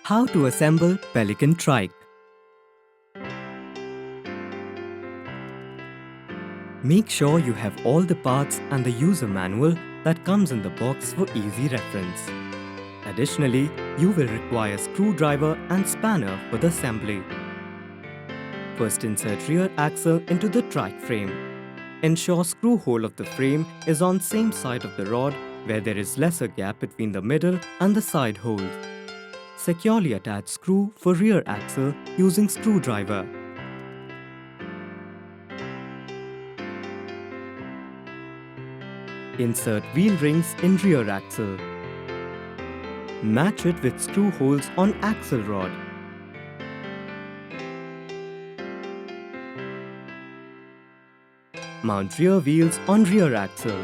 How to assemble Pelican Trike. Make sure you have all the parts and the user manual that comes in the box for easy reference. Additionally, you will require screwdriver and spanner for the assembly. First, insert rear axle into the trike frame. Ensure screw hole of the frame is on same side of the rod where there is lesser gap between the middle and the side holes. Securely attach screw for rear axle using screwdriver. Insert wheel rings in rear axle. Match it with screw holes on axle rod. Mount rear wheels on rear axle.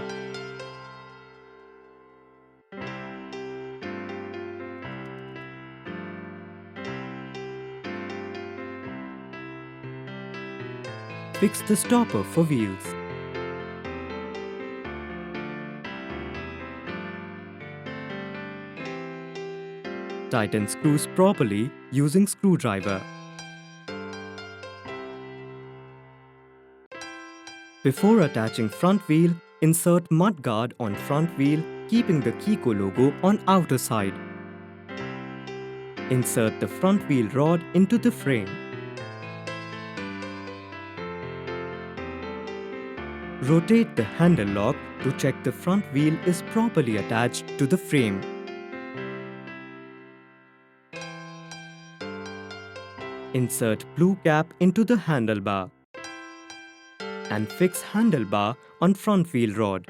Fix the stopper for wheels. Tighten screws properly using screwdriver. Before attaching front wheel, insert mud guard on front wheel, keeping the Chicco logo on outer side. Insert the front wheel rod into the frame. Rotate the handle lock to check the front wheel is properly attached to the frame. Insert blue cap into the handlebar and fix handlebar on front wheel rod.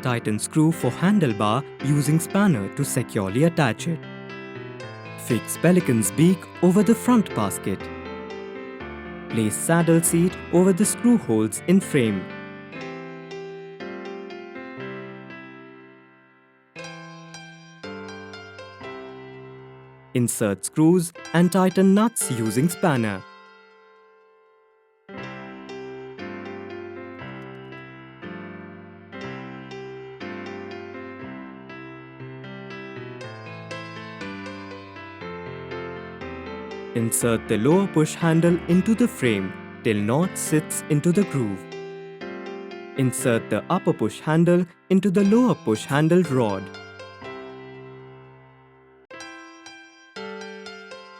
Tighten screw for handlebar using spanner to securely attach it. Fix Pelican's beak over the front basket. Place saddle seat over the screw holes in frame. Insert screws and tighten nuts using spanner. Insert the lower push handle into the frame till knot sits into the groove. Insert the upper push handle into the lower push handle rod.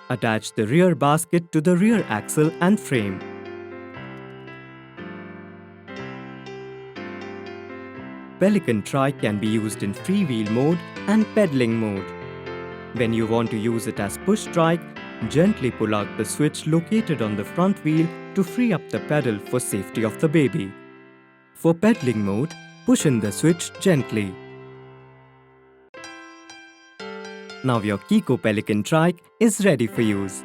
Attach the rear basket to the rear axle and frame. Pelican Trike can be used in freewheel mode and pedaling mode. When you want to use it as push trike, gently pull out the switch located on the front wheel to free up the pedal for safety of the baby. For pedaling mode, push in the switch gently. Now your Chicco Pelican Trike is ready for use.